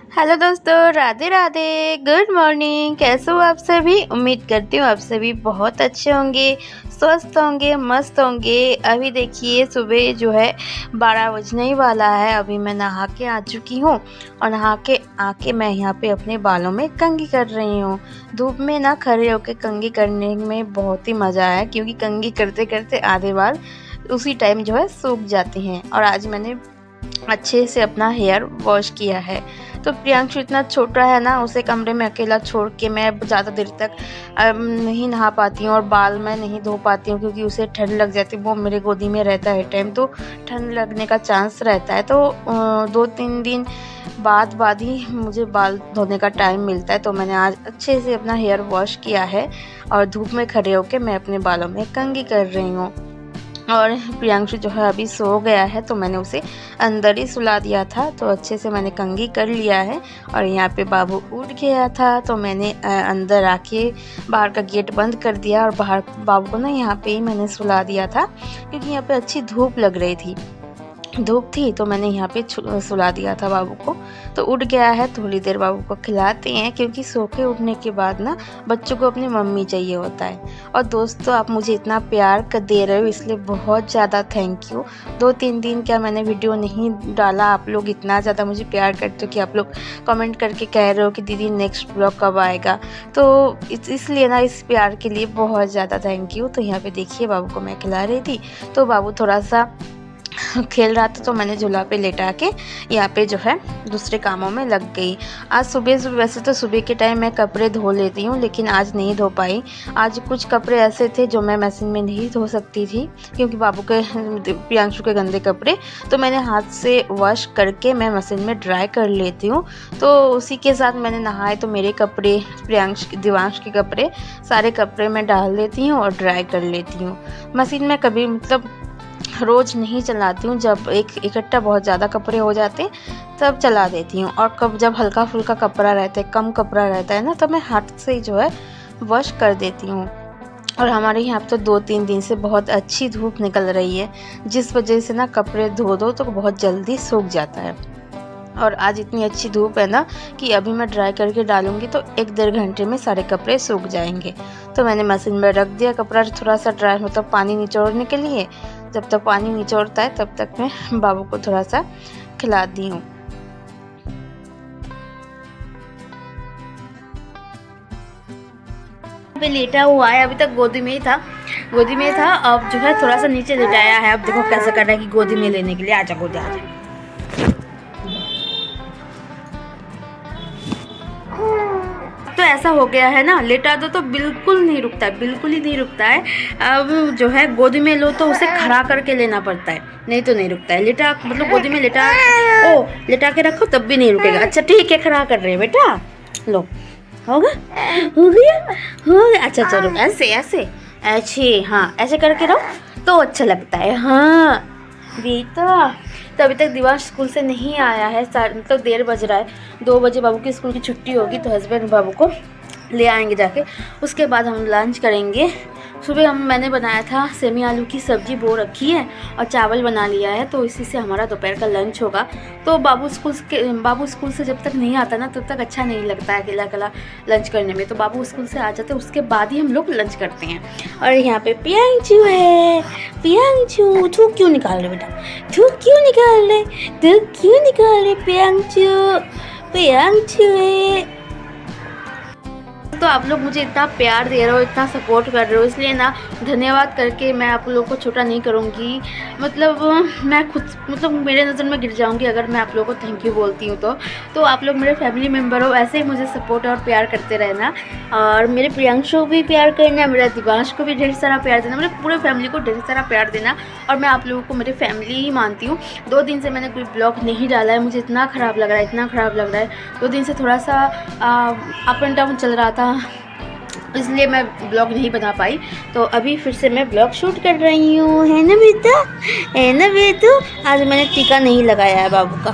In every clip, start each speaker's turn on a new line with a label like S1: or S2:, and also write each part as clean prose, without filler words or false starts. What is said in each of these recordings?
S1: Hello दोस्तों, Radhe Radhe, good morning. कैसे हो आप सभी? उम्मीद करती हूँ आप सभी बहुत अच्छे होंगे, स्वस्थ होंगे, मस्त होंगे। अभी देखिए सुबह जो है 12 बजने ही वाला है। अभी मैं नहा के आ चुकी हूँ और नहा के आके मैं यहाँ पे अपने बालों में कंघी कर रही हूँ। धूप में ना खड़े होके कंघी करने में बहुत ही मज़ा है, क्योंकि कंघी करते करते आधे बाल उसी टाइम जो है सूख जाते हैं। और आज मैंने अच्छे से अपना हेयर वॉश किया है। तो प्रियांशु इतना छोटा है ना, उसे कमरे में अकेला छोड़ के मैं ज़्यादा देर तक नहीं नहा पाती हूँ और बाल मैं नहीं धो पाती हूँ, क्योंकि उसे ठंड लग जाती है। वो मेरे गोदी में रहता है टाइम, तो ठंड लगने का चांस रहता है। तो 2-3 दिन बाद ही मुझे बाल धोने का टाइम मिलता है। तो मैंने आज अच्छे से अपना हेयर वॉश किया है और धूप में खड़े होकर मैं अपने बालों में कंघी कर रही हूँ। और प्रियांशु जो है अभी सो गया है, तो मैंने उसे अंदर ही सुला दिया था। तो अच्छे से मैंने कंघी कर लिया है। और यहाँ पे बाबू उठ गया था, तो मैंने अंदर आके बाहर का गेट बंद कर दिया और बाहर बाबू को ना यहाँ पे ही मैंने सुला दिया था, क्योंकि यहाँ पे अच्छी धूप लग रही थी। धूप थी तो मैंने यहाँ पे सुला दिया था बाबू को। तो उठ गया है, थोड़ी देर बाबू को खिलाते हैं, क्योंकि सो के उठने के बाद ना बच्चों को अपनी मम्मी चाहिए होता है। और दोस्तों, आप मुझे इतना प्यार कर दे रहे हो, इसलिए बहुत ज़्यादा थैंक यू। 2-3 दिन क्या मैंने वीडियो नहीं डाला, आप लोग इतना ज़्यादा मुझे प्यार करते हो कि आप लोग कमेंट करके कह रहे हो कि दीदी नेक्स्ट ब्लॉग कब आएगा। तो इसलिए ना, इस प्यार के लिए बहुत ज़्यादा थैंक यू। तो यहाँ पे देखिए बाबू को मैं खिला रही थी, तो बाबू थोड़ा सा खेल रहा था, तो मैंने झूला पे लेटा के यहाँ पे जो है दूसरे कामों में लग गई। आज सुबह वैसे तो सुबह के टाइम मैं कपड़े धो लेती हूँ, लेकिन आज नहीं धो पाई। आज कुछ कपड़े ऐसे थे जो मैं मशीन में नहीं धो सकती थी, क्योंकि बाबू के प्रियांशु के गंदे कपड़े तो मैंने हाथ से वॉश करके मैं मशीन में ड्राई कर लेती हूँ। तो उसी के साथ मैंने नहाए तो मेरे कपड़े, दिवांश के कपड़े, सारे कपड़े मैं डाल लेती हूँ और ड्राई कर लेती हूँ। मशीन में कभी रोज़ नहीं चलाती हूँ। जब इकट्ठा बहुत ज़्यादा कपड़े हो जाते हैं तब चला देती हूँ, और कब जब हल्का फुल्का कपड़ा रहता है, कम कपड़ा रहता है ना, तब मैं हाथ से ही जो है वॉश कर देती हूँ। और हमारे यहाँ तो 2-3 दिन से बहुत अच्छी धूप निकल रही है, जिस वजह से ना कपड़े धो दो तो बहुत जल्दी सूख जाता है। और आज इतनी अच्छी धूप है ना कि अभी मैं ड्राई करके डालूंगी तो 1-1.5 घंटे में सारे कपड़े सूख जाएंगे। तो मैंने मशीन में रख दिया कपड़ा थोड़ा सा ड्राई, मतलब पानी निचोड़ने के लिए। जब तक पानी निचोड़ता है तब तक मैं बाबू को थोड़ा सा खिला दी हूँ। पे लेटा हुआ है, अभी तक गोदी में ही था, अब जो है थोड़ा सा नीचे लेटाया है। अब देखो कैसे कर रहा है कि गोदी में लेने के लिए आजा गोदी आजा। तो ऐसा हो गया है ना, लेटा दो तो बिल्कुल नहीं रुकता है, बिल्कुल ही नहीं रुकता है। अब जो है गोदी में लो तो उसे खड़ा करके लेना पड़ता है, नहीं तो नहीं रुकता है। लेटा मतलब गोदी में लेटा के रखो तब भी नहीं रुकेगा। अच्छा ठीक है, खड़ा कर रहे हैं बेटा, लो होगा, हो गया। अच्छा चलो, ऐसे ऐसे हाँ, ऐसे करके रहो तो अच्छा लगता है। हाँ बेटा, तो अभी तक दिवांश स्कूल से नहीं आया है, मतलब 1:30 बज रहा है। 2 बजे बाबू की स्कूल की छुट्टी होगी, तो हस्बैंड बाबू को ले आएंगे जाके। उसके बाद हम लंच करेंगे। सुबह मैंने बनाया था सेमी आलू की सब्ज़ी, बो रखी है, और चावल बना लिया है, तो इसी से हमारा दोपहर का लंच होगा। तो बाबू स्कूल से जब तक नहीं आता ना तब तक अच्छा नहीं लगता है अकेला अकेला लंच करने में। तो बाबू स्कूल से आ जाते हैं, उसके बाद ही हम लोग लंच करते हैं। और यहाँ पे प्रियांशु है। प्रियांशु, थूक क्यों निकाल रहे बेटा, थूक क्यों निकाल रहे प्रियांशु है। तो आप लोग मुझे इतना प्यार दे रहे हो, इतना सपोर्ट कर रहे हो, इसलिए ना धन्यवाद करके मैं आप लोगों को छोटा नहीं करूँगी। मतलब मैं खुद मेरे नज़र में गिर जाऊँगी अगर मैं आप लोगों को थैंक यू बोलती हूँ। तो आप लोग मेरे फैमिली मेम्बर हो, ऐसे ही मुझे सपोर्ट और प्यार करते रहना। और मेरे प्रियांशु को भी प्यार करना, मेरा दिवांश को भी ढेर सारा प्यार देना, मेरे पूरे फैमिली को ढेर सारा प्यार देना। और मैं आप लोगों को मेरी फैमिली ही मानती हूँ। 2 दिन से मैंने कोई ब्लॉग नहीं डाला है, मुझे इतना ख़राब लग रहा है। 2 दिन से थोड़ा सा अप एंड डाउन चल रहा था, इसलिए मैं ब्लॉग नहीं बना पाई। तो अभी फिर से मैं ब्लॉग शूट कर रही हूँ, है ना बेटा। आज मैंने टीका नहीं लगाया है बाबू का,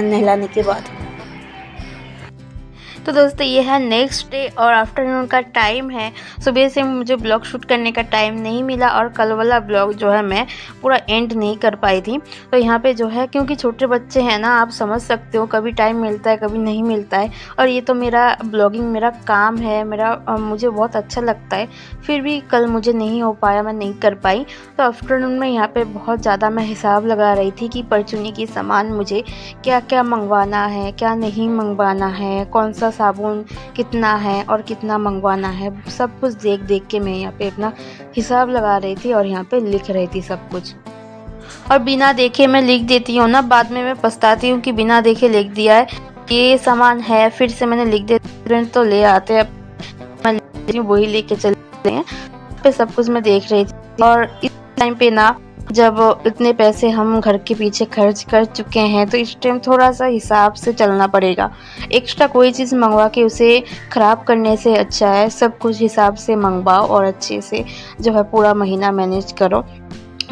S1: नहलाने के बाद। तो दोस्तों ये है नेक्स्ट डे और आफ्टरनून का टाइम है। सुबह से मुझे ब्लॉग शूट करने का टाइम नहीं मिला और कल वाला ब्लॉग जो है मैं पूरा एंड नहीं कर पाई थी। तो यहाँ पे जो है क्योंकि छोटे बच्चे हैं ना, आप समझ सकते हो, कभी टाइम मिलता है कभी नहीं मिलता है। और ये तो मेरा ब्लॉगिंग मेरा काम है, मुझे बहुत अच्छा लगता है, फिर भी कल मुझे नहीं हो पाया, मैं नहीं कर पाई। तो आफ्टरनून में यहाँ पे बहुत ज़्यादा मैं हिसाब लगा रही थी कि परचूनी की सामान मुझे क्या क्या मंगवाना है, क्या नहीं मंगवाना है, कौन सा साबुन कितना है और कितना मंगवाना है, सब कुछ देख देख के मैं यहाँ पे अपना हिसाब लगा रही थी और यहाँ पे लिख रही थी सब कुछ। और बिना देखे मैं लिख देती हूँ ना, बाद में मैं पछताती हूँ कि बिना देखे लिख दिया है। ये सामान है, फिर से मैंने लिख देती तो ले आते हैं, मैं लिख रही हूँ वही लेके चलते हैं। पे सब कुछ मैं देख रही थी। और इस टाइम पे ना, जब इतने पैसे हम घर के पीछे खर्च कर चुके हैं तो इस टाइम थोड़ा सा हिसाब से चलना पड़ेगा। एक्स्ट्रा कोई चीज़ मंगवा के उसे ख़राब करने से अच्छा है सब कुछ हिसाब से मंगवाओ और अच्छे से जो है पूरा महीना मैनेज करो।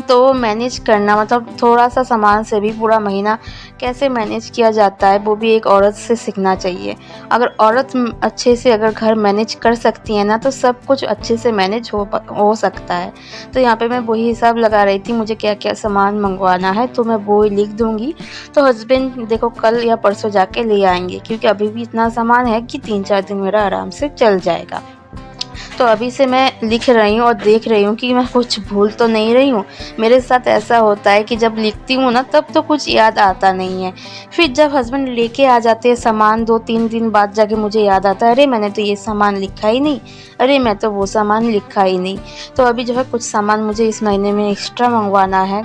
S1: तो मैनेज करना मतलब थोड़ा सा सामान से भी पूरा महीना कैसे मैनेज किया जाता है वो भी एक औरत से सीखना चाहिए। अगर औरत अच्छे से अगर घर मैनेज कर सकती है ना, तो सब कुछ अच्छे से मैनेज हो सकता है। तो यहाँ पे मैं वही हिसाब लगा रही थी मुझे क्या क्या सामान मंगवाना है, तो मैं वो ही लिख दूँगी। तो हस्बैंड देखो कल या परसों जाके ले आएंगे, क्योंकि अभी भी इतना सामान है कि 3-4 दिन मेरा आराम से चल जाएगा। तो अभी से मैं लिख रही हूँ और देख रही हूँ कि मैं कुछ भूल तो नहीं रही हूँ। मेरे साथ ऐसा होता है कि जब लिखती हूँ ना, तब तो कुछ याद आता नहीं है, फिर जब हस्बैंड लेके आ जाते हैं सामान 2-3 दिन बाद जाके मुझे याद आता है, अरे मैंने तो ये सामान लिखा ही नहीं, अरे मैं तो वो सामान लिखा ही नहीं। तो अभी जो है कुछ सामान मुझे इस महीने में एक्स्ट्रा मंगवाना है,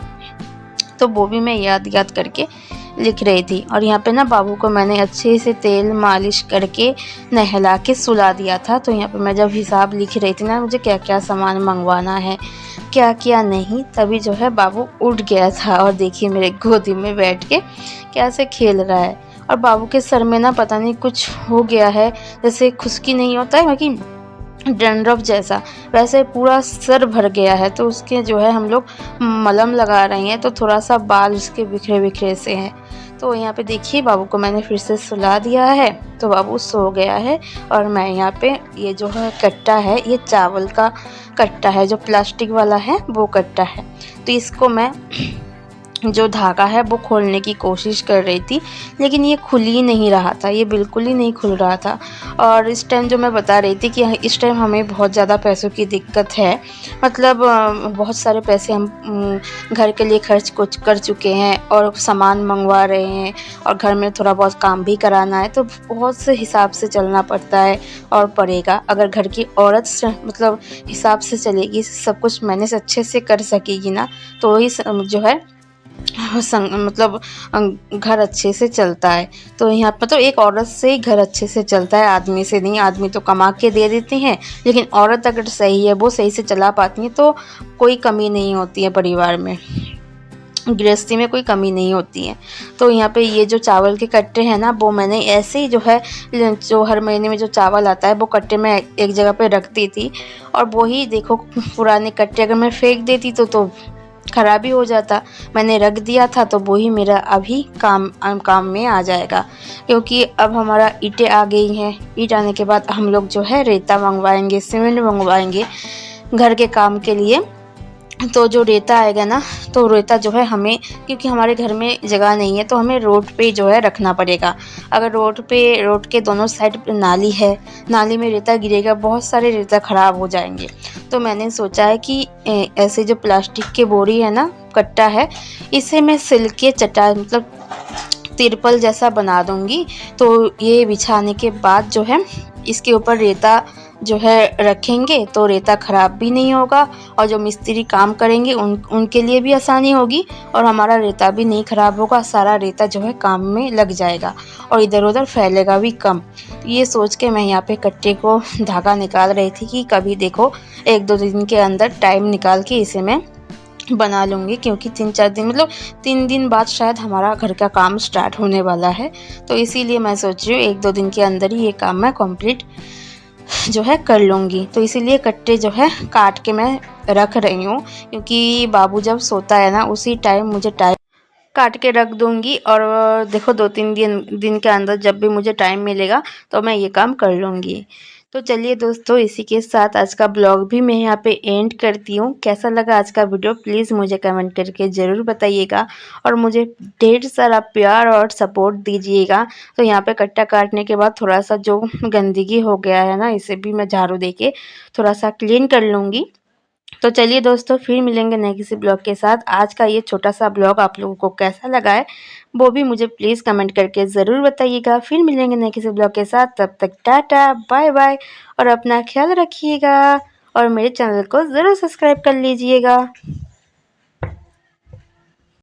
S1: तो वो भी मैं याद करके लिख रही थी। और यहाँ पे ना बाबू को मैंने अच्छे से तेल मालिश करके नहला के सुला दिया था। तो यहाँ पे मैं जब हिसाब लिख रही थी ना, मुझे क्या क्या सामान मंगवाना है क्या क्या नहीं, तभी जो है बाबू उठ गया था और देखिए मेरे गोदी में बैठ के कैसे खेल रहा है। और बाबू के सर में ना पता नहीं कुछ हो गया है, जैसे खुश्की नहीं होता है बाकी डैंड्रफ जैसा, वैसे पूरा सर भर गया है। तो उसके जो है हम लोग मलहम लगा रहे हैं, तो थोड़ा सा बाल उसके बिखरे बिखरे से हैं। तो यहाँ पे देखिए बाबू को मैंने फिर से सुला दिया है, तो बाबू सो गया है। और मैं यहाँ पे ये जो है कट्टा है, ये चावल का कट्टा है, जो प्लास्टिक वाला है वो कट्टा है। तो इसको मैं जो धागा है वो खोलने की कोशिश कर रही थी, लेकिन ये खुल ही नहीं रहा था, ये बिल्कुल ही नहीं खुल रहा था। और इस टाइम जो मैं बता रही थी कि इस टाइम हमें बहुत ज़्यादा पैसों की दिक्कत है, मतलब बहुत सारे पैसे हम घर के लिए खर्च कुछ कर चुके हैं और सामान मंगवा रहे हैं और घर में थोड़ा बहुत काम भी कराना है, तो बहुत से हिसाब से चलना पड़ता है और पड़ेगा। अगर घर की औरत मतलब हिसाब से चलेगी, सब कुछ मैनेज अच्छे से कर सकेगी ना, तो ही जो है मतलब घर अच्छे से चलता है। तो यहाँ पर तो एक औरत से ही घर अच्छे से चलता है, आदमी से नहीं। आदमी तो कमा के दे देते हैं, लेकिन औरत अगर सही है, वो सही से चला पाती है, तो कोई कमी नहीं होती है परिवार में, गृहस्थी में कोई कमी नहीं होती है। तो यहाँ पे ये जो चावल के कट्टे हैं ना, वो मैंने ऐसे ही जो है, जो हर महीने में जो चावल आता है वो कट्टे में एक जगह पे रखती थी। और वही देखो पुराने कट्टे अगर मैं फेंक देती तो ख़राबी हो जाता, मैंने रख दिया था, तो वही मेरा अभी काम में आ जाएगा। क्योंकि अब हमारा ईंटें आ गई हैं, ईंट आने के बाद हम लोग जो है रेता मंगवाएंगे, सीमेंट मंगवाएंगे घर के काम के लिए। तो जो रेता आएगा ना, तो रेता जो है हमें, क्योंकि हमारे घर में जगह नहीं है, तो हमें रोड पे जो है रखना पड़ेगा। अगर रोड के दोनों साइड नाली है, नाली में रेता गिरेगा, बहुत सारे रेता ख़राब हो जाएंगे। तो मैंने सोचा है कि ऐसे जो प्लास्टिक के बोरी है ना, कट्टा है, इसे मैं सिल के चटाई मतलब तिरपल जैसा बना दूंगी। तो ये बिछाने के बाद जो है इसके ऊपर रेता जो है रखेंगे, तो रेता ख़राब भी नहीं होगा और जो मिस्त्री काम करेंगे उनके लिए भी आसानी होगी और हमारा रेता भी नहीं ख़राब होगा। सारा रेता जो है काम में लग जाएगा और इधर उधर फैलेगा भी कम। ये सोच के मैं यहाँ पे कट्टे को धागा निकाल रही थी कि कभी देखो 1-2 दिन के अंदर टाइम निकाल के इसे मैं बना लूँगी, क्योंकि 3-4 दिन मतलब 3 दिन बाद शायद हमारा घर का काम स्टार्ट होने वाला है। तो इसीलिए मैं सोच रही हूँ 1-2 दिन के अंदर ही ये काम मैं कंप्लीट जो है कर लूँगी। तो इसीलिए कट्टे जो है काट के मैं रख रही हूँ, क्योंकि बाबू जब सोता है ना, उसी टाइम मुझे काट के रख दूँगी और देखो 2-3 दिन के अंदर जब भी मुझे टाइम मिलेगा तो मैं ये काम कर लूँगी। तो चलिए दोस्तों, इसी के साथ आज का ब्लॉग भी मैं यहाँ पे एंड करती हूँ। कैसा लगा आज का वीडियो प्लीज़ मुझे कमेंट करके ज़रूर बताइएगा और मुझे ढेर सारा प्यार और सपोर्ट दीजिएगा। तो यहाँ पे कट्टा काटने के बाद थोड़ा-सा जो गंदगी हो गया है ना, इसे भी मैं झाड़ू देके थोड़ा-सा क्लीन कर लूँगी। तो चलिए दोस्तों, फिर मिलेंगे नए किसी ब्लॉग के साथ। आज का ये छोटा-सा ब्लॉग आप लोगों को कैसा लगा है, वो भी मुझे प्लीज़ कमेंट करके ज़रूर बताइएगा। फिर मिलेंगे नए किसी ब्लॉग के साथ, तब तक टाटा, बाय-बाय और अपना ख़्याल रखिएगा और मेरे चैनल को ज़रूर सब्सक्राइब कर लीजिएगा।